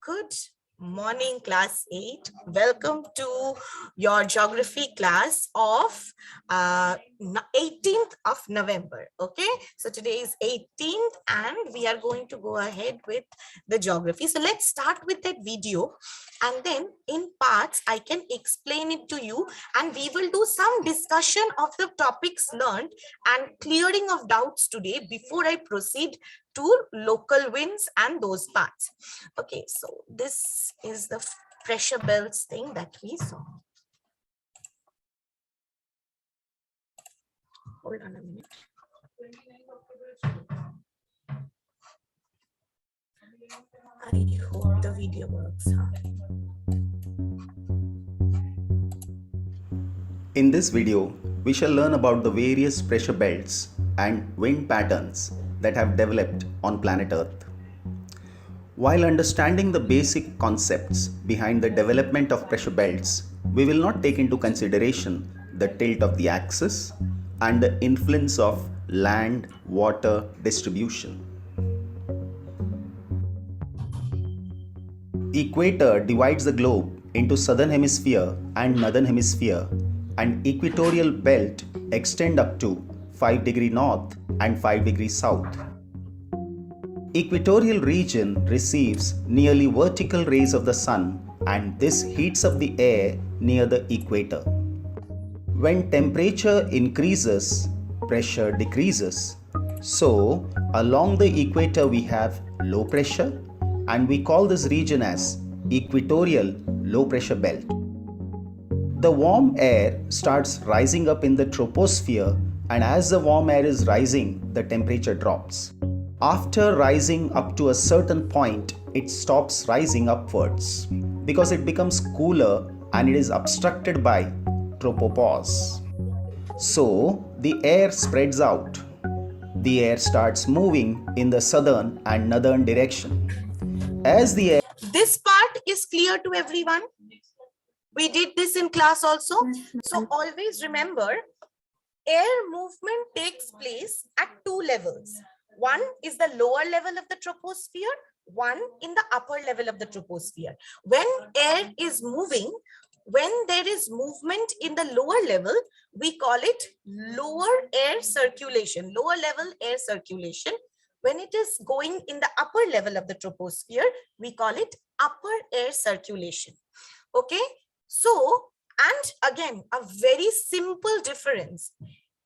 Good morning, class 8. Welcome to your geography class of 18th of November. Okay, so today is 18th and we are going to go ahead with the geography. So let's start with that video and then in parts I can explain it to you and we will do some discussion of the topics learned and clearing of doubts today before I proceed to local winds and those parts. Okay, so this is the pressure belts thing that we saw. Hold on a minute. I hope the video works. In this video, we shall learn about the various pressure belts and wind patterns that have developed on planet Earth. While understanding the basic concepts behind the development of pressure belts, we will not take into consideration the tilt of the axis and the influence of land-water distribution. Equator divides the globe into southern hemisphere and northern hemisphere, and equatorial belt extend up to 5 degree north and 5 degree south. Equatorial region receives nearly vertical rays of the sun, and this heats up the air near the equator. When temperature increases, pressure decreases. So, along the equator we have low pressure, and we call this region as equatorial low pressure belt. The warm air starts rising up in the troposphere, and as the warm air is rising, the temperature drops. After rising up to a certain point, it stops rising upwards because it becomes cooler and it is obstructed by tropopause. So the air spreads out. The air starts moving in the southern and northern direction. As the air... This part is clear to everyone. We did this in class also. So always remember, air movement takes place at two levels. One is the lower level of the troposphere, one in the upper level of the troposphere. When air is moving, when there is movement in the lower level, we call it lower air circulation, lower level air circulation. When it is going in the upper level of the troposphere, we call it upper air circulation. Okay, so, and again, a very simple difference.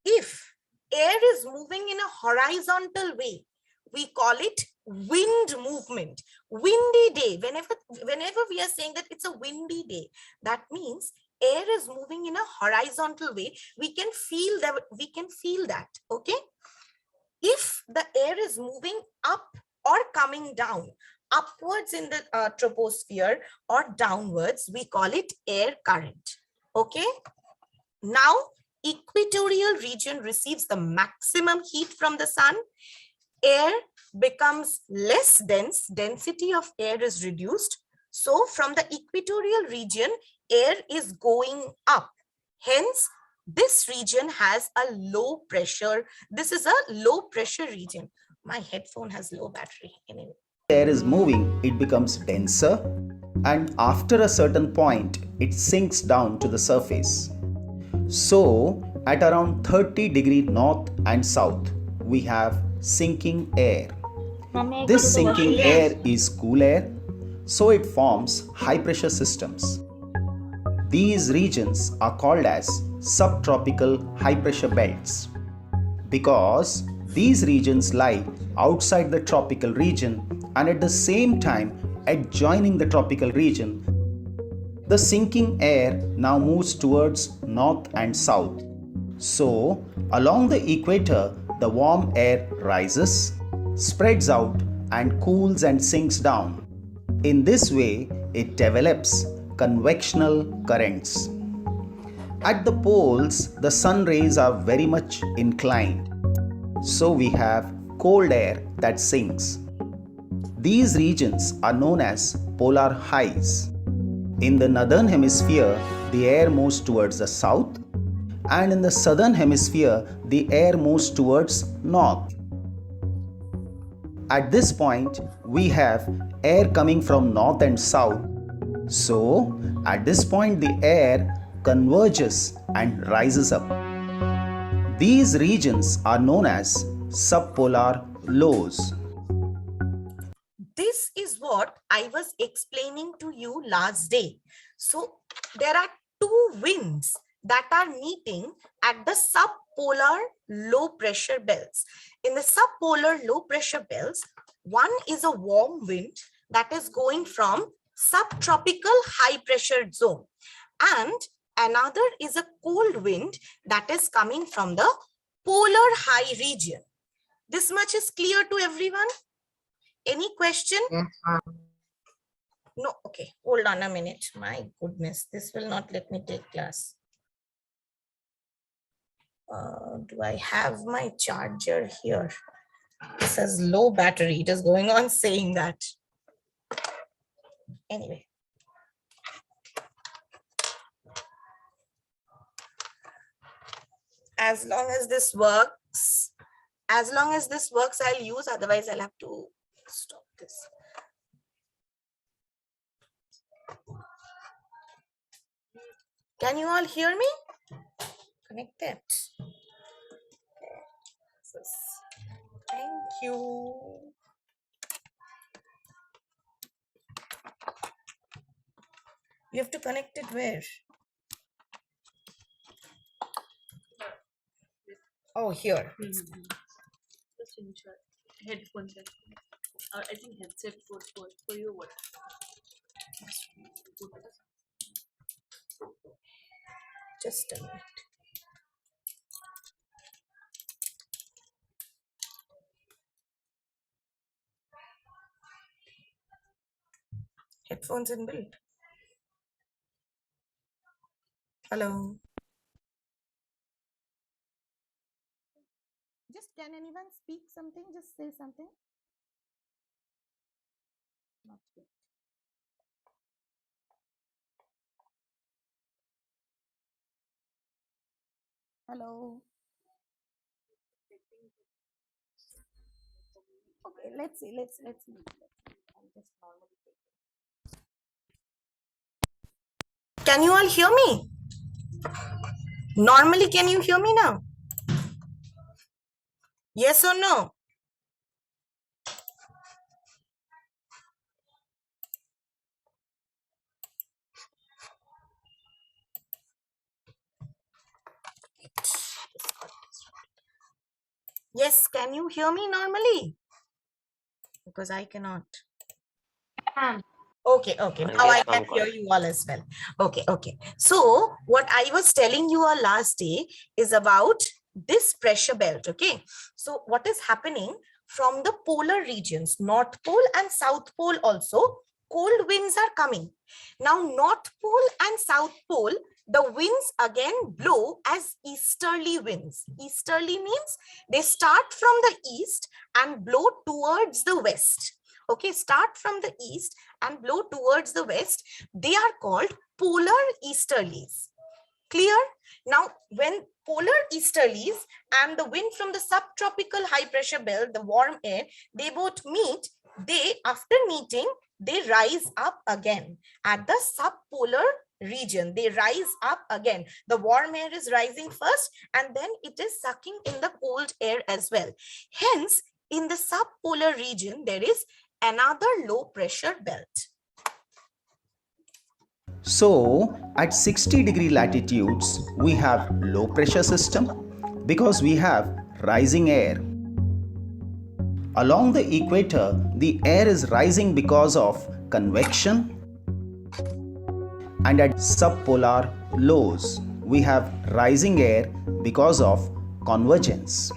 If air is moving in a horizontal way, we call it wind movement. Windy day, whenever we are saying that it's a windy day, that means air is moving in a horizontal way. We can feel that, okay? If the air is moving up or coming down, upwards in the troposphere or downwards, we call it air current, okay? Now, equatorial region receives the maximum heat from the sun. Air becomes less dense, density of air is reduced. So from the equatorial region, air is going up. Hence, this region has a low pressure. This is a low pressure region. My headphone has low battery anyway. Air is moving, it becomes denser, and after a certain point, it sinks down to the surface. So, at around 30 degree north and south, we have sinking air. This sinking air is cool air, so it forms high pressure systems. These regions are called as subtropical high pressure belts because these regions lie outside the tropical region and at the same time adjoining the tropical region. The sinking air now moves towards north and south. So, along the equator, the warm air rises, spreads out, and cools and sinks down. In this way, it develops convectional currents. At the poles, the sun rays are very much inclined. So, we have cold air that sinks. These regions are known as polar highs. In the northern hemisphere, the air moves towards the south, and in the southern hemisphere, the air moves towards north. at this point we have air coming from north and south. So at this point the air converges and rises up. These regions are known as subpolar lows. This is what I was explaining to you last day. So there are two winds that are meeting at the subpolar low pressure belts. In the subpolar low pressure belts, one is a warm wind that is going from subtropical high pressure zone, and another is a cold wind that is coming from the polar high region. This much is clear to everyone? Any question? No, okay, hold on a minute. My goodness, this will not let me take class. Do I have my charger here? It says low battery. It is going on saying that. Anyway. As long as this works, I'll use, otherwise I'll have to stop this. Can you all hear me? Connected. Thank you. You have to connect it where? Oh, here. Just change your headphones. Or I think headset for you. What? Just a minute. Headphones inbuilt. Hello. Just can anyone speak something? Just say something. Not yet. Hello. Okay, let's see. Let's see. I'll just normally take it. Can you all hear me? Normally, can you hear me now? Yes or no? Yes, can you hear me normally? Because I cannot. Okay. Now I can hear you all as well. Okay. So what I was telling you all last day is about this pressure belt. Okay. So what is happening from the polar regions, North Pole and South Pole also, cold winds are coming. Now North Pole and South Pole, the winds again blow as easterly winds. Easterly means they start from the east and blow towards the west. Okay, start from the east and blow towards the west. They are called polar easterlies. Clear? Now, when polar easterlies and the wind from the subtropical high pressure belt, the warm air, they both meet, after meeting, they rise up again at the subpolar region. They rise up again. The warm air is rising first and then it is sucking in the cold air as well. Hence, in the subpolar region, there is another low pressure belt. So at 60-degree latitudes, we have low pressure system because we have rising air. Along the equator, the air is rising because of convection. And at subpolar lows, we have rising air because of convergence.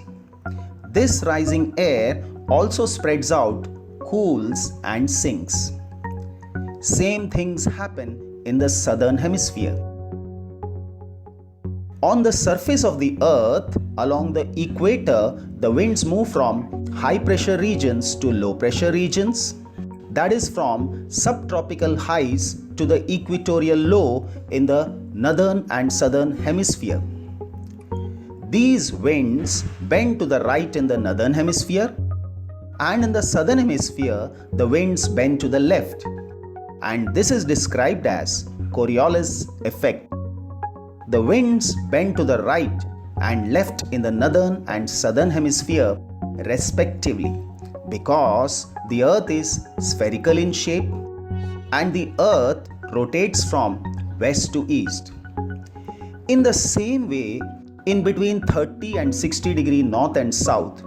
This rising air also spreads out, cools and sinks. Same things happen in the southern hemisphere. On the surface of the earth, along the equator, the winds move from high pressure regions to low pressure regions. That is from subtropical highs to the equatorial low in the northern and southern hemisphere. These winds bend to the right in the northern hemisphere And in the southern hemisphere, the winds bend to the left. And this is described as Coriolis effect. The winds bend to the right and left in the northern and southern hemisphere respectively, because the earth is spherical in shape and the earth rotates from west to east. In the same way, in between 30 and 60 degree north and south,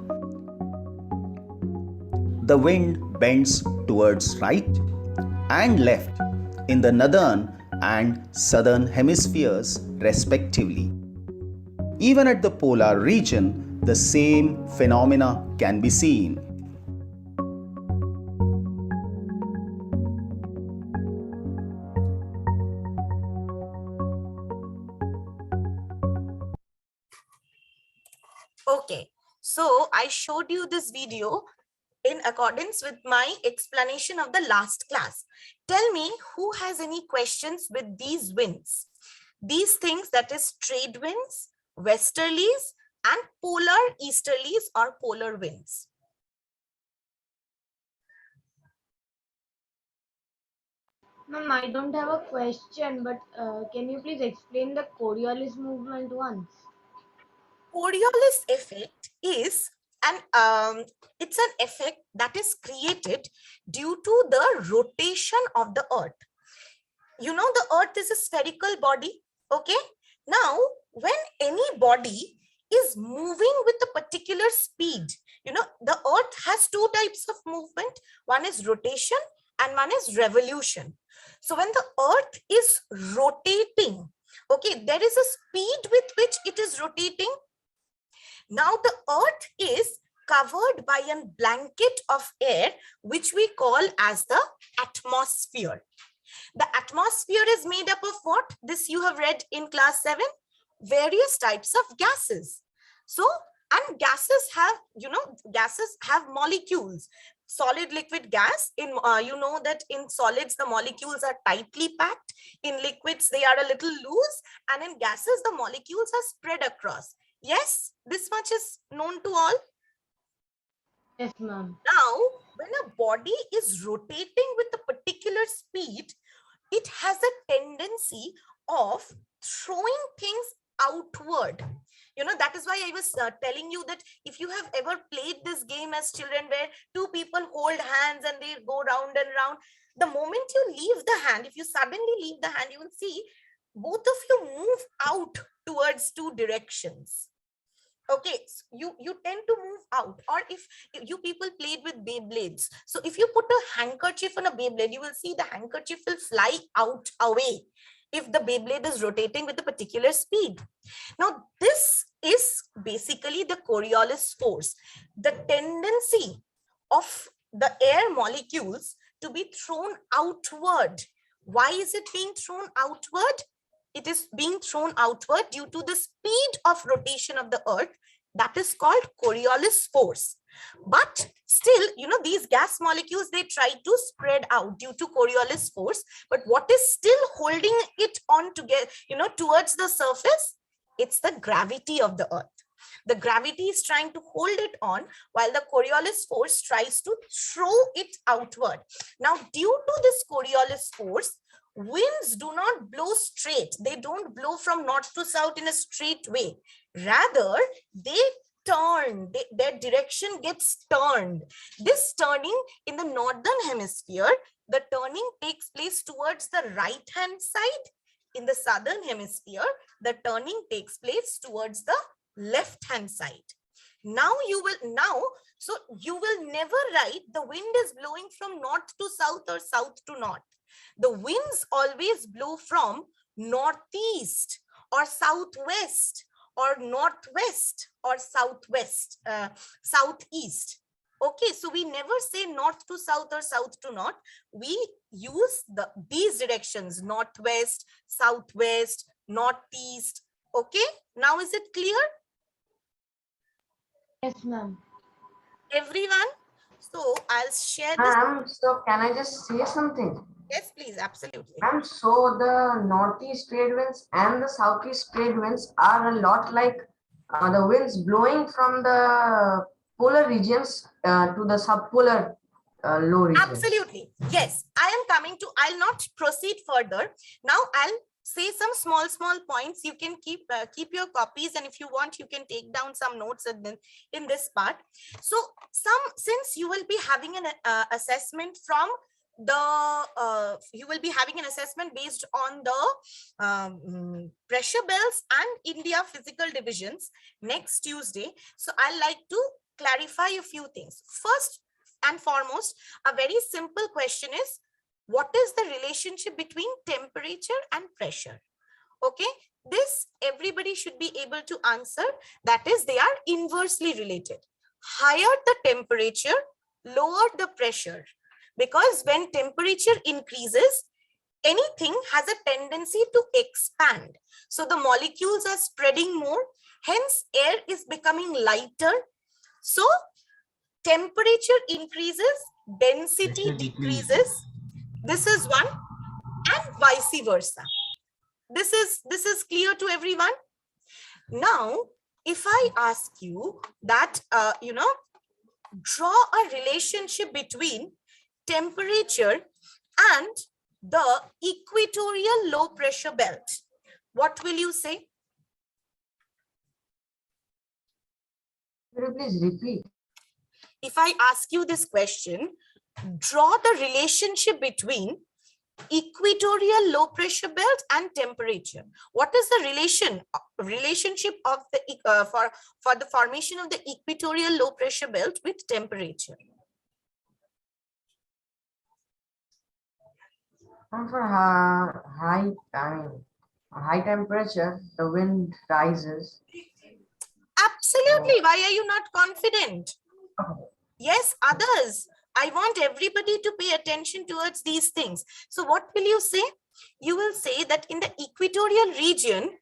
the wind bends towards right and left in the northern and southern hemispheres respectively. Even at the polar region, the same phenomena can be seen. Okay, so I showed you this video in accordance with my explanation of the last class. Tell me who has any questions with these winds. These things, that is trade winds, westerlies, and polar easterlies or polar winds. Ma'am, I don't have a question, but can you please explain the Coriolis movement once? Coriolis effect is it's an effect that is created due to the rotation of the earth. You know, the earth is a spherical body. Okay, now when any body is moving with a particular speed, you know, the earth has two types of movement. One is rotation and one is revolution. So when the earth is rotating, okay, there is a speed with which it is rotating. Now the earth is covered by a blanket of air, which we call as the atmosphere. The atmosphere is made up of what? This you have read in class 7, various types of gases. So, and gases have, you know, gases have molecules. Solid, liquid, gas. In you know that in solids the molecules are tightly packed. In liquids they are a little loose, and in gases the molecules are spread across. Yes, this much is known to all. Yes, ma'am. Now, when a body is rotating with a particular speed, it has a tendency of throwing things outward. You know, that is why I was telling you that if you have ever played this game as children where two people hold hands and they go round and round, the moment you leave the hand, if you suddenly leave the hand, you will see both of you move out towards two directions. Okay, so you tend to move out. Or if you people played with Beyblades, so if you put a handkerchief on a Beyblade, you will see the handkerchief will fly out away if the Beyblade is rotating with a particular speed. Now this is basically the Coriolis force, the tendency of the air molecules to be thrown outward. Why is it being thrown outward? It is being thrown outward due to the speed of rotation of the earth, that is called Coriolis force. But still, you know, these gas molecules, they try to spread out due to Coriolis force. But what is still holding it on together, you know, towards the surface? It's the gravity of the earth. The gravity is trying to hold it on while the Coriolis force tries to throw it outward. Now, due to this Coriolis force, winds do not blow straight. They don't blow from north to south in a straight way. Rather, they turn, their direction gets turned. This turning in the northern hemisphere, the turning takes place towards the right hand side. In the southern hemisphere, the turning takes place towards the left hand side. So you will never write the wind is blowing from north to south or south to north. The winds always blow from northeast or southwest or northwest or southwest, southeast. Okay, so we never say north to south or south to north. We use these directions: northwest, southwest, northeast. Okay, now is it clear? Yes, ma'am. Everyone? So I'll share this. So can I just say something? Yes, please, absolutely. So the northeast trade winds and the southeast trade winds are a lot like the winds blowing from the polar regions to the subpolar low regions. Absolutely. Yes, I am coming to, I'll not proceed further. Now I'll say some small points. You can keep your copies, and if you want, you can take down some notes in this part. So since you will be having an assessment from the you will be having an assessment based on the pressure belts and India physical divisions next Tuesday. So I like to clarify a few things. First and foremost, a very simple question is, what is the relationship between temperature and pressure? Okay, this everybody should be able to answer. That is, they are inversely related. Higher the temperature, lower the pressure. Because when temperature increases, anything has a tendency to expand. So the molecules are spreading more, hence air is becoming lighter. So temperature increases, density decreases. This is one, and vice versa. This is clear to everyone. Now, if I ask you that, draw a relationship between temperature and the equatorial low pressure belt, what will you say? Could you please repeat? If I ask you this question, draw the relationship between equatorial low pressure belt and temperature. What is the relationship of the for the formation of the equatorial low pressure belt with temperature? And for high temperature, the wind rises. Absolutely. Why are you not confident? Yes, others. I want everybody to pay attention towards these things. So what will you say? You will say that in the equatorial region,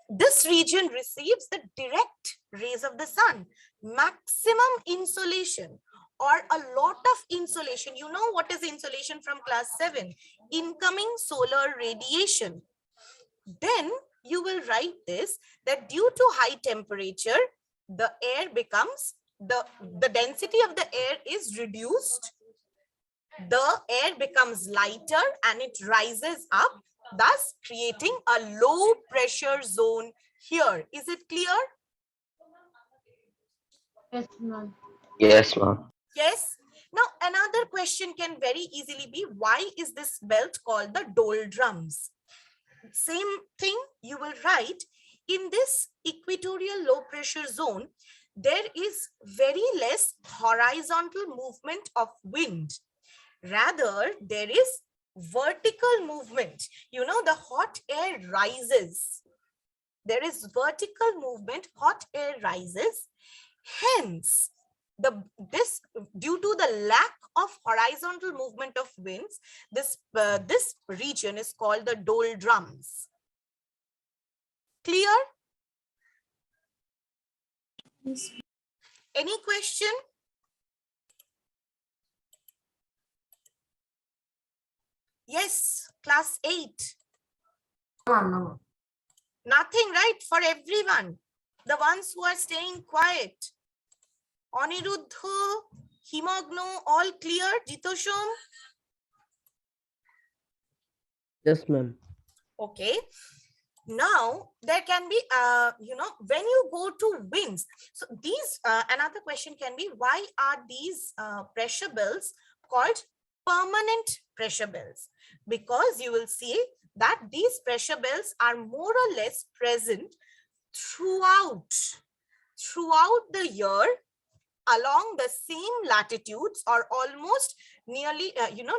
this region receives the direct rays of the sun, maximum insolation or a lot of insolation. You know what is insolation from class 7? Incoming solar radiation. Then you will write this, that due to high temperature, the air becomes, the density of the air is reduced. The air becomes lighter and it rises up, thus creating a low pressure zone here. Is it clear? Yes, ma'am. Yes, ma'am. Yes. Now, another question can very easily be, why is this belt called the doldrums? Same thing, you will write, in this equatorial low pressure zone, there is very less horizontal movement of wind. Rather, there is vertical movement. You know, the hot air rises. There is vertical movement, hot air rises. Hence, due to the lack of horizontal movement of winds, this region is called the doldrums. Clear? Yes. Any question? Yes, class 8. No. Nothing, right? For everyone. The ones who are staying quiet. Aniruddha, Himagno, all clear? Jitoshom? Yes, ma'am. Okay. Now there can be, when you go to winds. So these, another question can be, why are these pressure belts called permanent pressure belts? Because you will see that these pressure belts are more or less present throughout the year along the same latitudes, or almost nearly,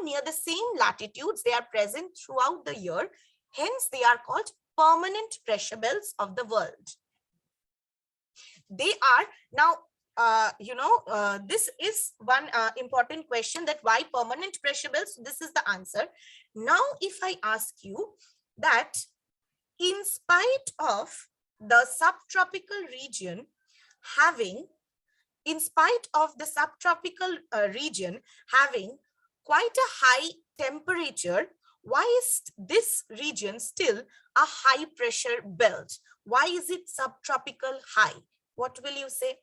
near the same latitudes. They are present throughout the year. Hence, they are called permanent pressure belts of the world. They are now, this is one important question, that why permanent pressure belts? This is the answer. Now, if I ask you that in spite of the subtropical region having, quite a high temperature, why is this region still a high pressure belt? Why is it subtropical high? What will you say?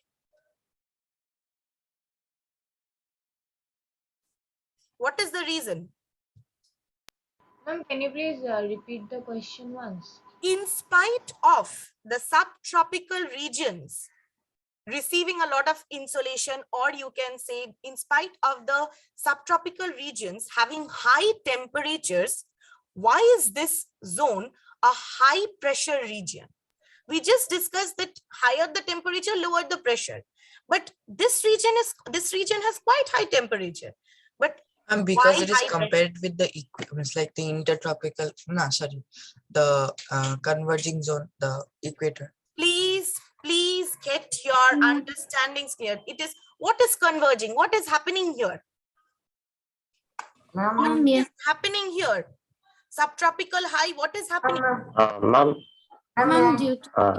What is the reason? Ma'am, can you please repeat the question once? In spite of the subtropical regions receiving a lot of insolation, or you can say in spite of the subtropical regions having high temperatures, why is this zone a high pressure region? We just discussed that higher the temperature, lower the pressure. But this region has quite high temperature. But Because why it is high pressure? compared with the it's like the intertropical, no, sorry, the converging zone, the equator. Please get your understandings clear. It is, what is converging? What is happening here? Ma'am, What ma'am, is happening here? Subtropical high, what is happening? Ma'am, ma'am, Due to uh,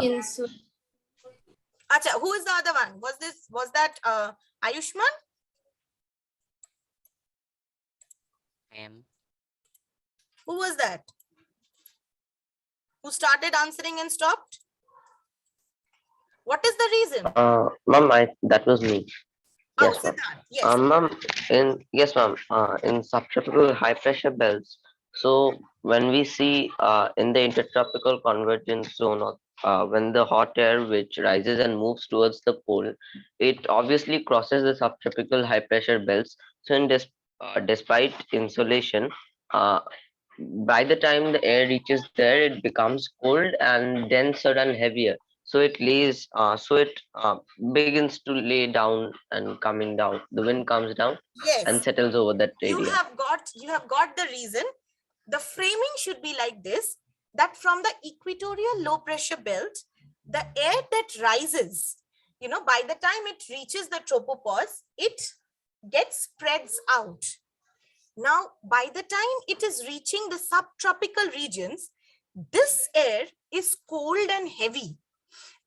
Acha, who is the other one? Was that Ayushman? Who was that? Who started answering and stopped? What is the reason? ma'am, that was me. Oh, Yes, ma'am. Siddharth, yes. Ma'am, yes, ma'am. In subtropical high pressure belts, so when we see in the intertropical convergence zone, or when the hot air which rises and moves towards the pole, it obviously crosses the subtropical high pressure belts. So, despite insolation, uh, by the time the air reaches there, it becomes cold and denser and heavier. So it begins to lay down and coming down. The wind comes down and Yes, settles over that you area. have got the reason. The framing should be like this, that from the equatorial low pressure belt, the air that rises, by the time it reaches the tropopause, it gets spreads out. Now, by the time it is reaching the subtropical regions, this air is cold and heavy,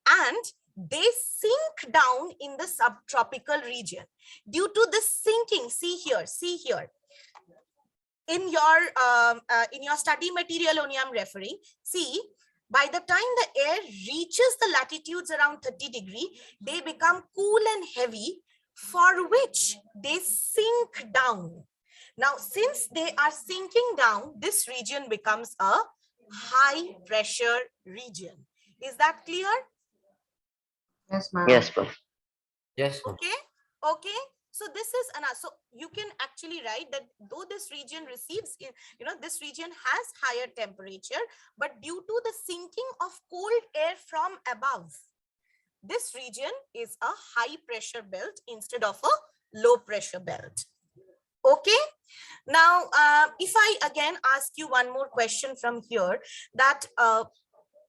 and they sink down in the subtropical region. Due to the sinking, see here, in your study material only I'm referring, see, by the time the air reaches the latitudes around 30 degree, they become cool and heavy, for which they sink down. Now, since they are sinking down, this region becomes a high pressure region. Is that clear? yes, ma'am. Yes, ma'am. Yes, ma'am. Okay. So this is so you can actually write that though this region receives, this region has higher temperature, but due to the sinking of cold air from above, this region is a high pressure belt instead of a low pressure belt. Okay. Now, if I again ask you one more question from here, that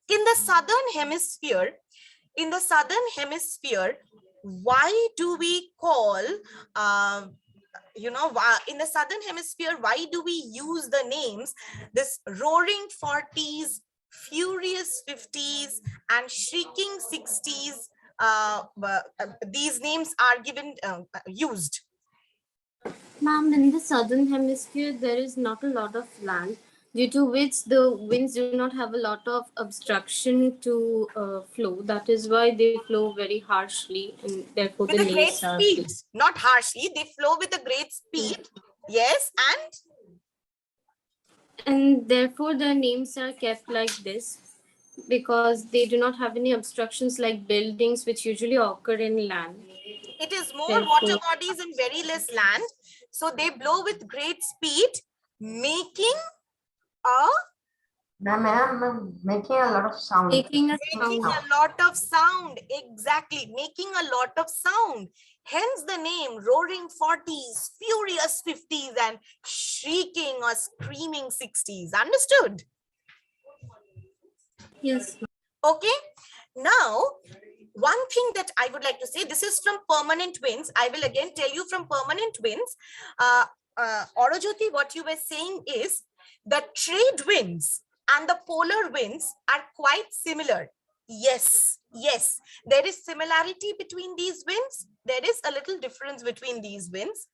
in the southern hemisphere, why do we call, in the southern hemisphere, why do we use the names, this roaring 40s, furious 50s, and shrieking 60s? These names are used. Ma'am, in the southern hemisphere, there is not a lot of land, due to which the winds do not have a lot of obstruction to flow. That is why they flow very harshly, and therefore With the a great names are. speed, not harshly, they flow with a great speed. Yes, And therefore their names are kept like this, because they do not have any obstructions like buildings which usually occur in land. it is more Therefore- water bodies and very less land. So they blow with great speed, making a Ma'am, making a lot of sound. Making a making sound. a lot of sound. Exactly, making a lot of sound. Hence the name roaring 40s, furious 50s, and shrieking or screaming 60s. Understood? Yes. Okay. Now, one thing that I would like to say, this is from permanent winds. I will again tell you from permanent winds. Aurojyoti, what you were saying is the trade winds and the polar winds are quite similar. Yes, there is similarity between these winds. There is a little difference between these winds.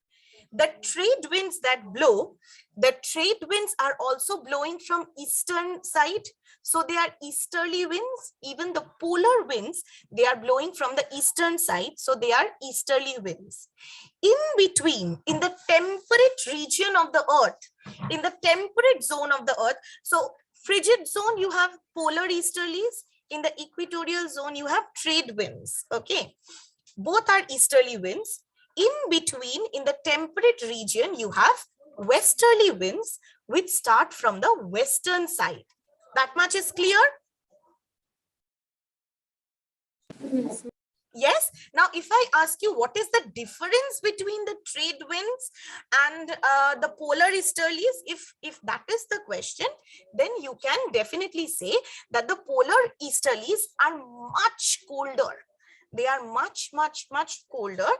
The trade winds that blow, the trade winds are also blowing from eastern side. So they are easterly winds. Even the polar winds, they are blowing from the eastern side. So they are easterly winds. in between, in the temperate region of the earth, in the temperate zone of the earth. So frigid zone, you have polar easterlies. In the equatorial zone, you have trade winds. Okay, both are easterly winds. In between, in the temperate region, you have westerly winds which start from the western side. That much is clear? Yes. Now, if I ask you what is the difference between the trade winds and the polar easterlies, if that is the question, then you can definitely say that the polar easterlies are much colder. They are much colder.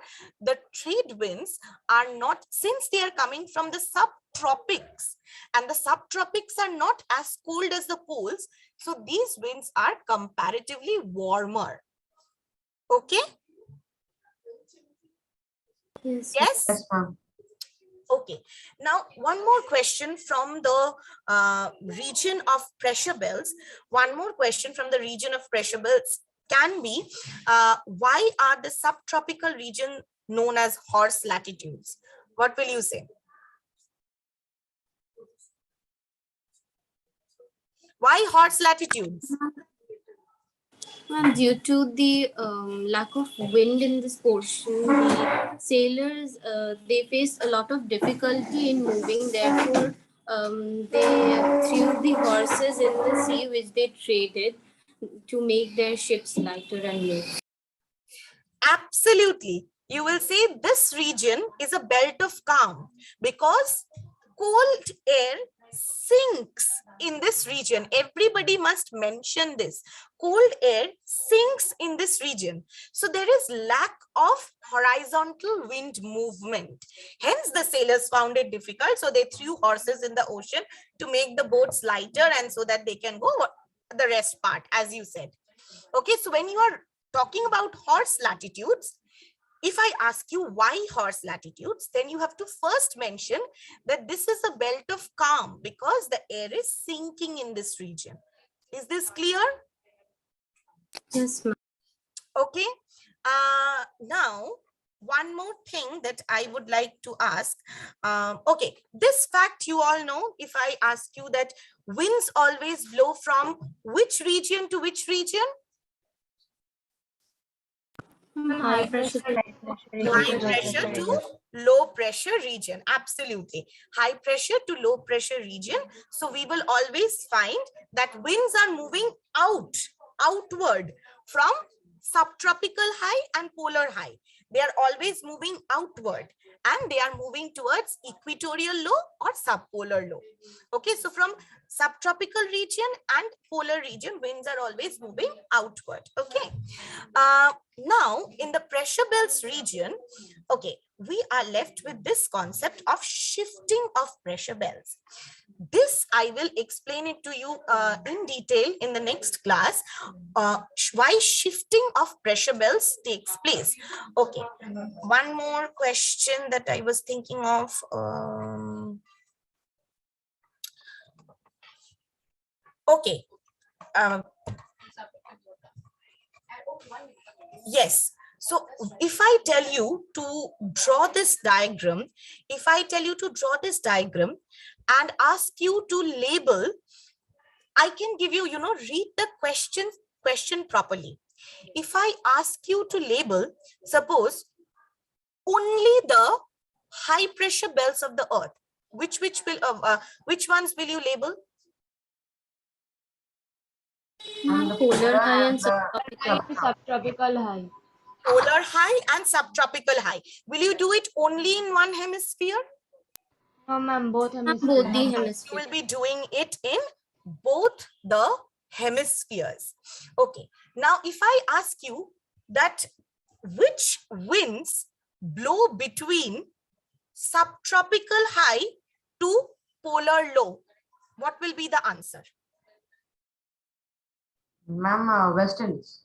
The trade winds are not, since they are coming from the subtropics, and the subtropics are not as cold as the poles, so these winds are comparatively warmer. Okay. Yes. Yes. Yes, ma'am. Okay. Now, one more question from the region of pressure belts. One more question from the region of pressure belts can be, why are the subtropical region known as horse latitudes? What will you say? Why horse latitudes? And due to the lack of wind in this portion, the sailors they face a lot of difficulty in moving. Therefore, they threw the horses in the sea, which they traded to make their ships lighter and move. Absolutely. You will say this region is a belt of calm because cold air sinks in this region. Everybody must mention this. Cold air sinks in this region. So there is lack of horizontal wind movement. Hence the sailors found it difficult. So they threw horses in the ocean to make the boats lighter and so that they can go the rest part, as you said. Okay, so when you are talking about horse latitudes, if I ask you why horse latitudes, then you have to first mention that this is a belt of calm because the air is sinking in this region. Is this clear? Yes, ma'am. Okay. Now, one more thing that I would like to ask. Okay, this fact you all know. If I ask you that winds always blow from which region to which region? High pressure. High pressure to low pressure region. Absolutely. High pressure to low pressure region. So we will always find that winds are moving outward from subtropical high and polar high. They are always moving outward and they are moving towards equatorial low or subpolar low. Okay, so from subtropical region and polar region, winds are always moving outward. Okay. Now, in the pressure belts region, okay, we are left with this concept of shifting of pressure belts. This I will explain it to you in detail in the next class, why shifting of pressure belts takes place. Okay, one more question that I was thinking of. Okay. Yes. So if I tell you to draw this diagram, and ask you to label, I can give you, read the question properly. If I ask you to label, suppose only the high pressure belts of the earth, which ones will you label? Polar high and Subtropical high. Polar high and subtropical high. Will you do it only in one hemisphere? No, ma'am, both both the hemispheres. You hemispheres. will be doing it in both the hemispheres. Okay. Now, if I ask you that which winds blow between subtropical high to polar low, what will be the answer? Ma'am, West Indies.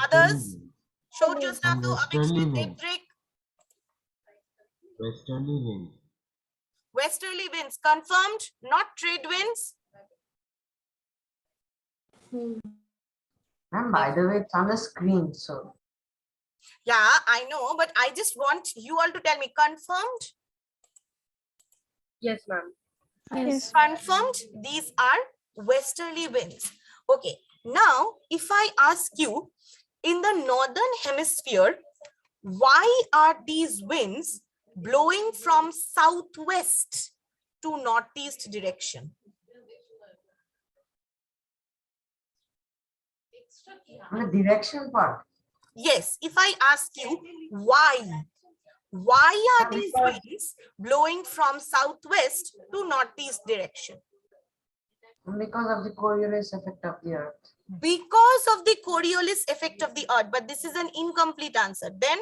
Others? Show to Westerly wind. Westerly winds confirmed, not trade winds. Ma'am, by the way, it's on the screen, so. Yeah, I know, but I just want you all to tell me, confirmed? Yes, ma'am. Yes. Confirmed, these are westerly winds. Okay, now if I ask you, in the northern hemisphere, why are these winds blowing from southwest to northeast direction? The direction part. Yes, if I ask you why are these Because- winds blowing from southwest to northeast direction? Because of the Coriolis effect of the earth. Because of the Coriolis effect of the earth, but this is an incomplete answer. Then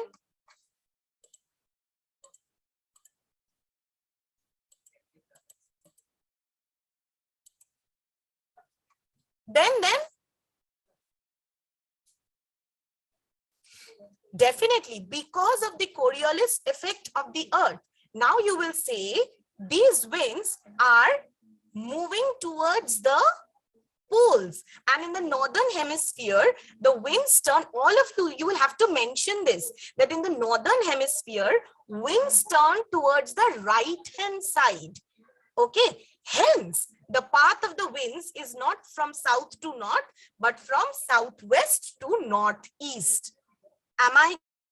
definitely because of the Coriolis effect of the earth. Now you will say these winds are moving towards the poles, and in the northern hemisphere the winds turn, all of you will have to mention this, that in the northern hemisphere winds turn towards the right hand side. Okay, hence the path of the winds is not from south to north but from southwest to northeast. Am I